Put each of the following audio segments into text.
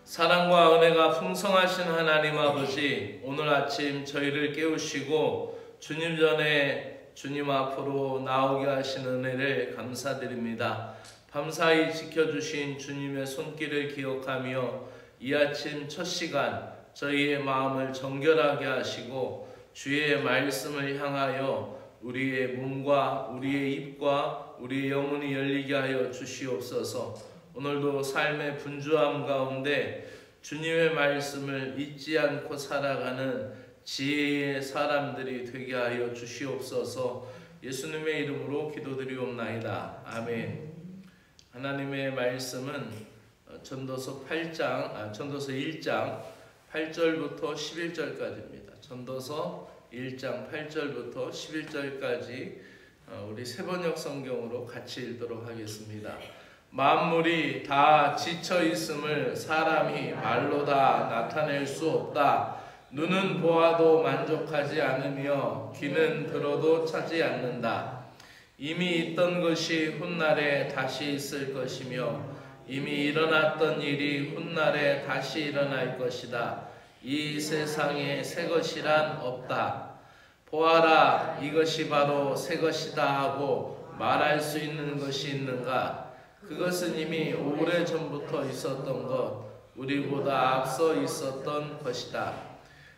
사랑과 은혜가 풍성하신 하나님 아버지, 오늘 아침 저희를 깨우시고 주님 전에 주님 앞으로 나오게 하신 은혜를 감사드립니다. 밤사이 지켜주신 주님의 손길을 기억하며 이 아침 첫 시간 저희의 마음을 정결하게 하시고 주의 말씀을 향하여 우리의 몸과 우리의 입과 우리의 영혼이 열리게 하여 주시옵소서. 오늘도 삶의 분주함 가운데 주님의 말씀을 잊지 않고 살아가는 지혜의 사람들이 되게 하여 주시옵소서. 예수님의 이름으로 기도드리옵나이다. 아멘. 하나님의 말씀은 전도서 1장 8절부터 11절까지입니다. 전도서 1장 8절부터 11절까지 우리 세번역 성경으로 같이 읽도록 하겠습니다. 만물이 다 지쳐 있음을 사람이 말로 다 나타낼 수 없다. 눈은 보아도 만족하지 않으며 귀는 들어도 차지 않는다. 이미 있던 것이 훗날에 다시 있을 것이며 이미 일어났던 일이 훗날에 다시 일어날 것이다. 이 세상에 새 것이란 없다. 보아라, 이것이 바로 새 것이다 하고 말할 수 있는 것이 있는가? 그것은 이미 오래전부터 있었던 것, 우리보다 앞서 있었던 것이다.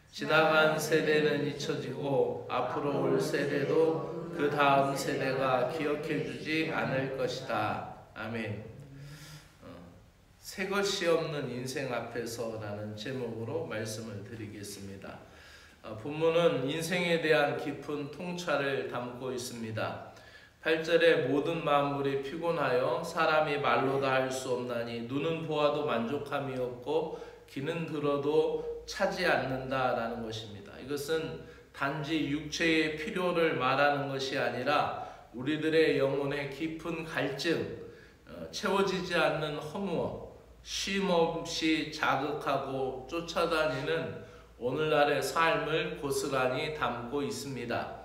지나간 세대는 잊혀지고 앞으로 올 세대도 그 다음 세대가 기억해주지 않을 것이다. 아멘. 새 것이 없는 인생 앞에서라는 제목으로 말씀을 드리겠습니다. 본문은 인생에 대한 깊은 통찰을 담고 있습니다. 8절에 모든 만물이 피곤하여 사람이 말로 다 할 수 없나니 눈은 보아도 만족함이 없고 귀는 들어도 차지 않는다라는 것입니다. 이것은 단지 육체의 필요를 말하는 것이 아니라 우리들의 영혼의 깊은 갈증, 채워지지 않는 허무함, 쉼없이 자극하고 쫓아다니는 오늘날의 삶을 고스란히 담고 있습니다.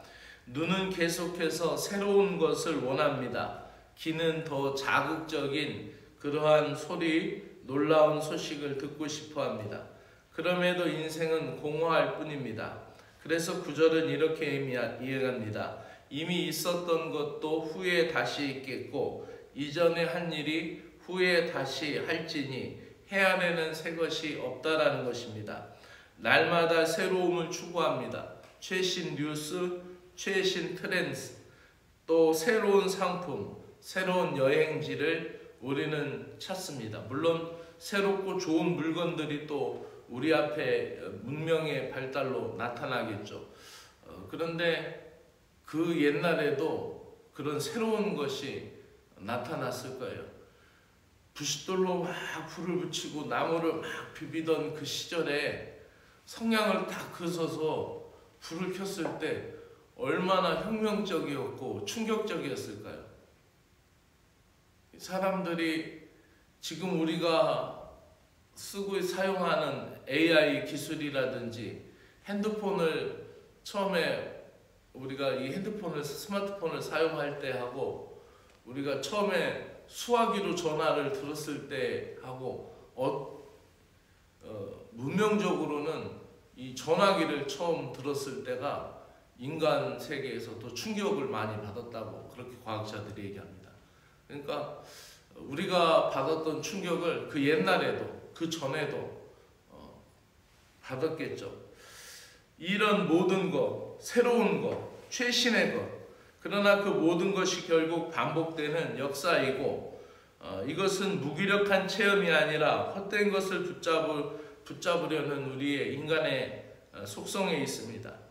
눈은 계속해서 새로운 것을 원합니다. 귀는 더 자극적인 그러한 소리, 놀라운 소식을 듣고 싶어 합니다. 그럼에도 인생은 공허할 뿐입니다. 그래서 9절은 이렇게 이해합니다. 이미 있었던 것도 후에 다시 있겠고 이전에 한 일이 후에 다시 할지니 해 안에는 새 것이 없다라는 것입니다. 날마다 새로움을 추구합니다. 최신 뉴스, 최신 트렌드, 또 새로운 상품, 새로운 여행지를 우리는 찾습니다. 물론 새롭고 좋은 물건들이 또 우리 앞에 문명의 발달로 나타나겠죠. 그런데 그 옛날에도 그런 새로운 것이 나타났을 거예요. 부싯돌로 막 불을 붙이고 나무를 막 비비던 그 시절에 성냥을 딱 그어서 불을 켰을 때 얼마나 혁명적이었고 충격적이었을까요? 사람들이 지금 우리가 쓰고 사용하는 AI 기술이라든지 핸드폰을 처음에 우리가 이 스마트폰을 사용할 때 하고 우리가 처음에 수화기로 전화를 들었을 때 하고 문명적으로는 이 전화기를 처음 들었을 때가 인간 세계에서 또 충격을 많이 받았다고 그렇게 과학자들이 얘기합니다. 그러니까 우리가 받았던 충격을 그 옛날에도 그 전에도 받았겠죠. 이런 모든 것, 새로운 것, 최신의 것, 그러나 그 모든 것이 결국 반복되는 역사이고 이것은 무기력한 체험이 아니라 헛된 것을 붙잡으려는 우리의 인간의 속성에 있습니다.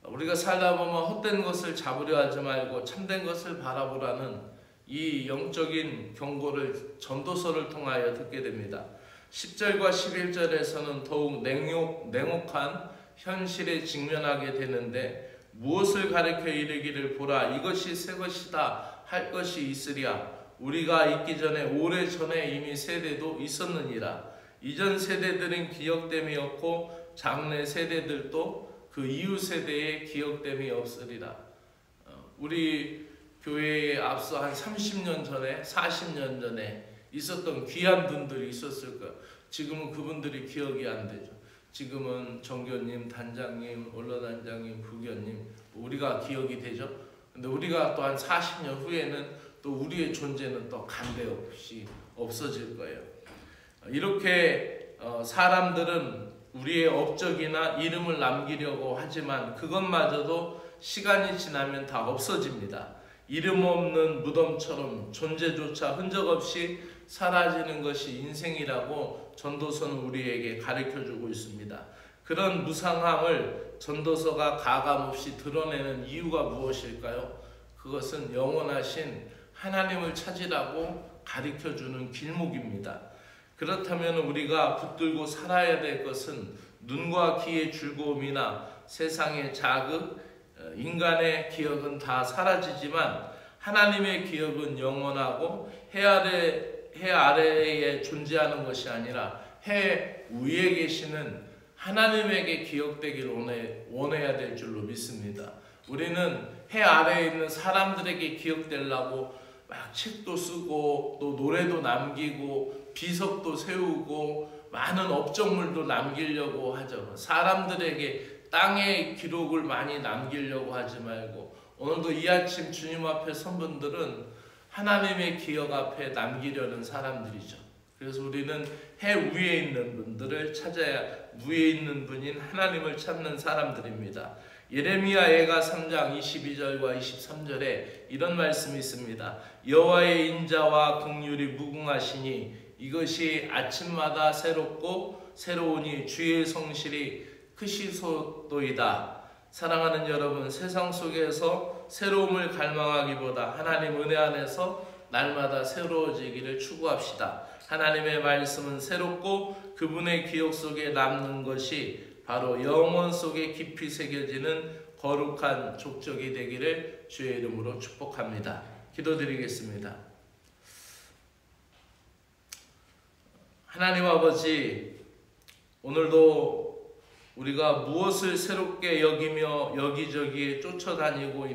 우리가 살다 보면 헛된 것을 잡으려 하지 말고 참된 것을 바라보라는 이 영적인 경고를 전도서를 통하여 듣게 됩니다. 10절과 11절에서는 더욱 냉혹한 현실에 직면하게 되는데 무엇을 가리켜 이르기를 보라 이것이 새 것이다 할 것이 있으랴 우리가 있기 전에 오래전에 이미 세대도 있었느니라. 이전 세대들은 기억됨이 없고 장래 세대들도 그 이후 세대의 기억됨이 없으리라. 우리 교회에 앞서 한 30년 전에 40년 전에 있었던 귀한 분들이 있었을 거예요. 지금은 그분들이 기억이 안 되죠. 지금은 정교님, 단장님, 원로단장님, 부교님 우리가 기억이 되죠. 근데 우리가 또 한 40년 후에는 또 우리의 존재는 또 간데없이 없어질 거예요. 이렇게 사람들은 우리의 업적이나 이름을 남기려고 하지만 그것마저도 시간이 지나면 다 없어집니다. 이름 없는 무덤처럼 존재조차 흔적 없이 사라지는 것이 인생이라고 전도서는 우리에게 가르쳐주고 있습니다. 그런 무상함을 전도서가 가감없이 드러내는 이유가 무엇일까요? 그것은 영원하신 하나님을 찾으라고 가르쳐주는 길목입니다. 그렇다면 우리가 붙들고 살아야 될 것은 눈과 귀의 즐거움이나 세상의 자극, 인간의 기억은 다 사라지지만 하나님의 기억은 영원하고 해 아래에 존재하는 것이 아니라 해 위에 계시는 하나님에게 기억되기를 원해야 될 줄로 믿습니다. 우리는 해 아래에 있는 사람들에게 기억되려고 막 책도 쓰고 또 노래도 남기고 비석도 세우고 많은 업적물도 남기려고 하죠. 사람들에게 땅의 기록을 많이 남기려고 하지 말고 오늘도 이 아침 주님 앞에 선 분들은 하나님의 기억 앞에 남기려는 사람들이죠. 그래서 우리는 해 위에 있는 분들을 찾아야 위에 있는 분인 하나님을 찾는 사람들입니다. 예레미야 애가 3장 22절과 23절에 이런 말씀이 있습니다. 여호와의 인자와 긍휼이 무궁하시니 이것이 아침마다 새롭고 새로우니 주의 성실이 크시소도이다. 사랑하는 여러분, 세상 속에서 새로움을 갈망하기보다 하나님 은혜 안에서 날마다 새로워지기를 추구합시다. 하나님의 말씀은 새롭고 그분의 기억 속에 남는 것이 바로 영혼 속에 깊이 새겨지는 거룩한 족적이 되기를 주의 이름으로 축복합니다. 기도드리겠습니다. 하나님 아버지, 오늘도 우리가 무엇을 새롭게 여기며 여기저기에 쫓아다니고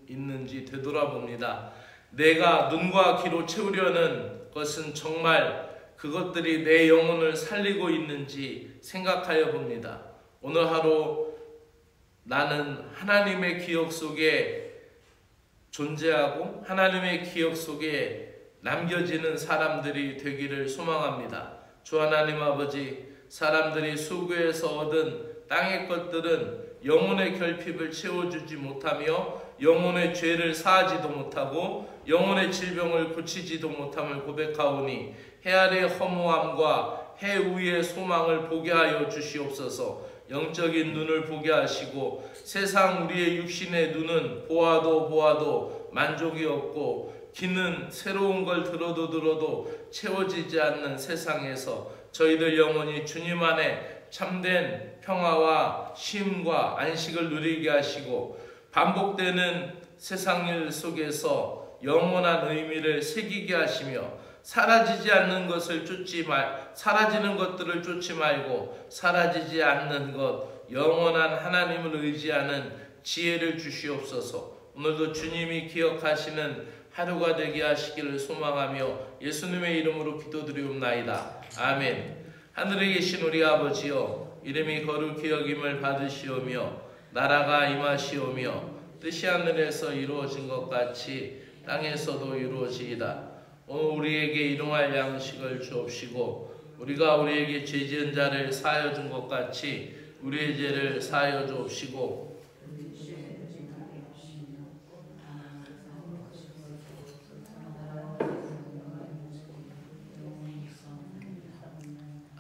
있는지 되돌아봅니다. 내가 눈과 귀로 채우려는 것은 정말 그것들이 내 영혼을 살리고 있는지 생각하여 봅니다. 오늘 하루 나는 하나님의 기억 속에 존재하고 하나님의 기억 속에 남겨지는 사람들이 되기를 소망합니다. 주 하나님 아버지, 사람들이 수고해서 얻은 땅의 것들은 영혼의 결핍을 채워주지 못하며 영혼의 죄를 사하지도 못하고 영혼의 질병을 고치지도 못함을 고백하오니 해 아래 허무함과 해 위의 소망을 보게 하여 주시옵소서. 영적인 눈을 보게 하시고 세상 우리의 육신의 눈은 보아도 만족이 없고 귀는 새로운 걸 들어도 채워지지 않는 세상에서 저희들 영혼이 주님 안에 참된 평화와 쉼과 안식을 누리게 하시고 반복되는 세상 일 속에서 영원한 의미를 새기게 하시며 사라지는 것들을 쫓지 말고 사라지지 않는 것 영원한 하나님을 의지하는 지혜를 주시옵소서. 오늘도 주님이 기억하시는 하루가 되게 하시기를 소망하며 예수님의 이름으로 기도드리옵나이다. 아멘. 하늘에 계신 우리 아버지여, 이름이 거룩히 여김을 받으시오며 나라가 임하시오며 뜻이 하늘에서 이루어진 것 같이 땅에서도 이루어지이다. 오늘 우리에게 일용할 양식을 주옵시고 우리가 우리에게 죄 지은 자를 사하여 준 것 같이 우리의 죄를 사하여 주옵시고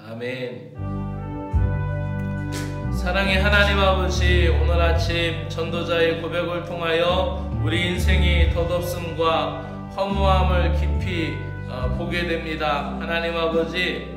아멘. 사랑의 하나님 아버지, 오늘 아침 전도자의 고백을 통하여 우리 인생이 덧없음과 허무함을 깊이 보게 됩니다. 하나님 아버지,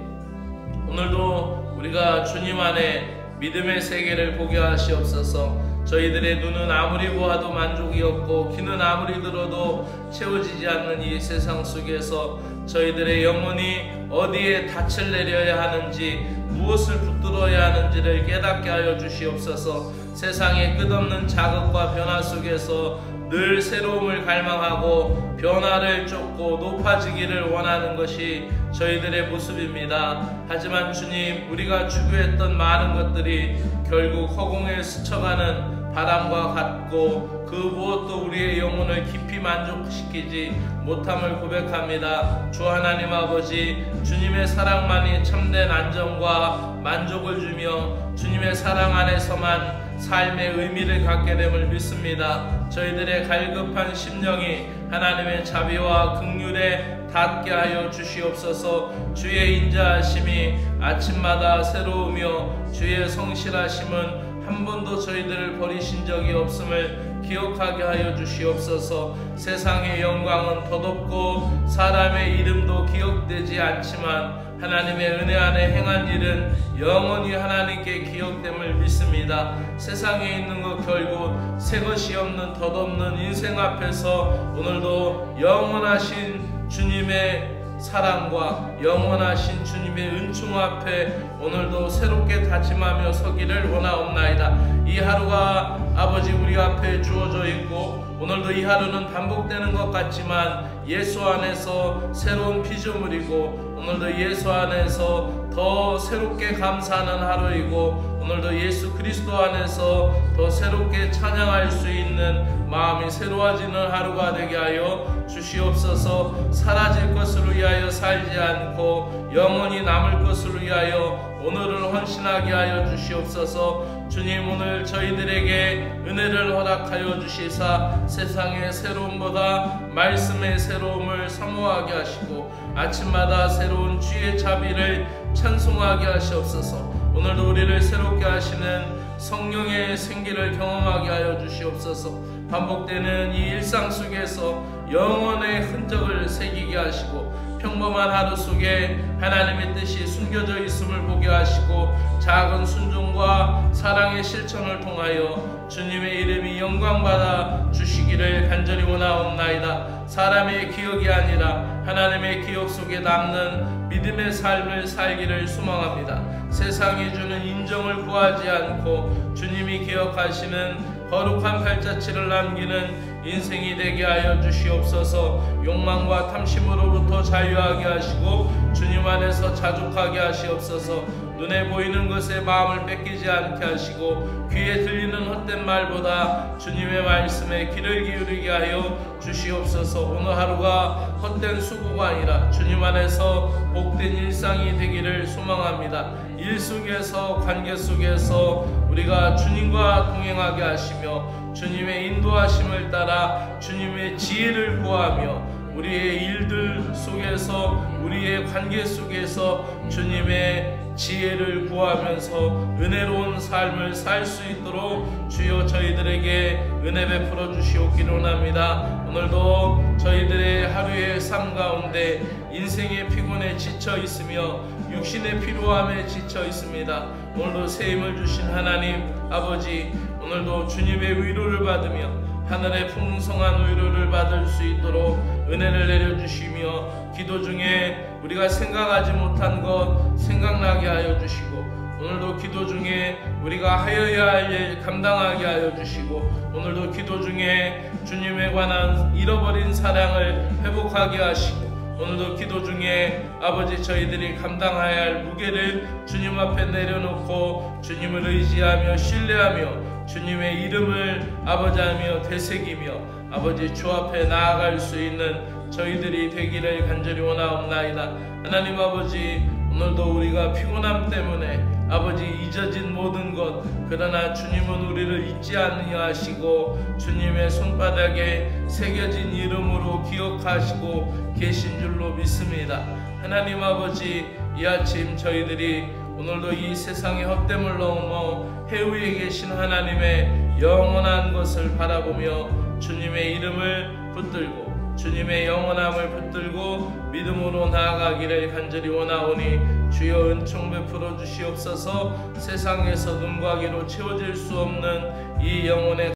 오늘도 우리가 주님 안에 믿음의 세계를 보게 하시옵소서. 저희들의 눈은 아무리 보아도 만족이 없고 귀는 아무리 들어도 채워지지 않는 이 세상 속에서 저희들의 영혼이 어디에 닻을 내려야 하는지 무엇을 붙들어야 하는지를 깨닫게 하여 주시옵소서. 세상의 끝없는 자극과 변화 속에서 늘 새로움을 갈망하고 변화를 쫓고 높아지기를 원하는 것이 저희들의 모습입니다. 하지만 주님, 우리가 추구했던 많은 것들이 결국 허공에 스쳐가는 바람과 같고 그 무엇도 우리의 영혼을 깊이 만족시키지 못함을 고백합니다. 주 하나님 아버지, 주님의 사랑만이 참된 안정과 만족을 주며 주님의 사랑 안에서만 삶의 의미를 갖게 됨을 믿습니다. 저희들의 갈급한 심령이 하나님의 자비와 긍휼에 닿게 하여 주시옵소서. 주의 인자하심이 아침마다 새로우며 주의 성실하심은 한 번도 저희들을 버리신 적이 없음을 기억하게 하여 주시옵소서. 세상의 영광은 덧없고 사람의 이름도 기억되지 않지만 하나님의 은혜 안에 행한 일은 영원히 하나님께 기억됨을 믿습니다. 세상에 있는 것 결국 새 것이 없는 덧없는 인생 앞에서 오늘도 영원하신 주님의 사랑과 영원하신 주님의 은총 앞에 오늘도 새롭게 다짐하며 서기를 원하옵나이다. 이 하루가 아버지 우리 앞에 주어져 있고 오늘도 이 하루는 반복되는 것 같지만 예수 안에서 새로운 피조물이고 오늘도 예수 안에서 더 새롭게 감사하는 하루이고 오늘도 예수 그리스도 안에서 더 새롭게 찬양할 수 있는 마음이 새로워지는 하루가 되게 하여 주시옵소서. 사라질 것을 위하여 살지 않고 영원히 남을 것을 위하여 오늘을 헌신하게 하여 주시옵소서. 주님, 오늘 저희들에게 은혜를 허락하여 주시사 세상의 새로움보다 말씀의 새로움을 사모하게 하시고 아침마다 새로운 주의 자비를 찬송하게 하시옵소서. 오늘도 우리를 새롭게 하시는 성령의 생기를 경험하게 하여 주시옵소서. 반복되는 이 일상 속에서 영원의 흔적을 새기게 하시고 평범한 하루 속에 하나님의 뜻이 숨겨져 있음을 보게 하시고 작은 순종과 사랑의 실천을 통하여 주님의 이름이 영광받아 주시기를 간절히 원하옵나이다. 사람의 기억이 아니라 하나님의 기억 속에 남는 믿음의 삶을 살기를 소망합니다. 세상이 주는 인정을 구하지 않고 주님이 기억하시는 거룩한 발자취를 남기는 인생이 되게 하여 주시옵소서. 욕망과 탐심으로부터 자유하게 하시고 주님 안에서 자족하게 하시옵소서. 눈에 보이는 것에 마음을 뺏기지 않게 하시고 귀에 들리는 헛된 말보다 주님의 말씀에 귀를 기울이게 하여 주시옵소서. 오늘 하루가 헛된 수고가 아니라 주님 안에서 복된 일상이 되기를 소망합니다. 일 속에서 관계 속에서 우리가 주님과 동행하게 하시며 주님의 인도하심을 따라 주님의 지혜를 구하며 우리의 일들 속에서 우리의 관계 속에서 주님의 지혜를 구하면서 은혜로운 삶을 살 수 있도록 주여 저희들에게 은혜 베풀어 주시옵기를 원합니다. 오늘도 저희들의 하루의 삶 가운데 인생의 피곤에 지쳐 있으며 육신의 피로함에 지쳐 있습니다. 오늘도 새 힘을 주신 하나님 아버지, 오늘도 주님의 위로를 받으며 하늘의 풍성한 위로를 받을 수 있도록 은혜를 내려주시며 기도 중에 우리가 생각하지 못한 것 생각나게 하여 주시고 오늘도 기도 중에 우리가 하여야 할 일 감당하게 하여 주시고 오늘도 기도 중에 주님에 관한 잃어버린 사랑을 회복하게 하시고 오늘도 기도 중에 아버지 저희들이 감당해야 할 무게를 주님 앞에 내려놓고 주님을 의지하며 신뢰하며 주님의 이름을 아버지하며 되새기며 아버지 주 앞에 나아갈 수 있는 저희들이 되기를 간절히 원하옵나이다. 하나님 아버지, 오늘도 우리가 피곤함 때문에 아버지 잊어진 모든 것 그러나 주님은 우리를 잊지 아니하시고 주님의 손바닥에 새겨진 이름으로 기억하시고 계신 줄로 믿습니다. 하나님 아버지, 이 아침 저희들이 오늘도 이 세상의 헛됨을 넘어 해위에 계신 하나님의 영원한 것을 바라보며 주님의 이름을 붙들고 주님의 영원함을 붙들고 믿음으로 나아가기를 간절히 원하오니 주여 은총 베풀어 주시옵소서. 세상에서 눈과 귀로 채워질 수 없는 이 영혼의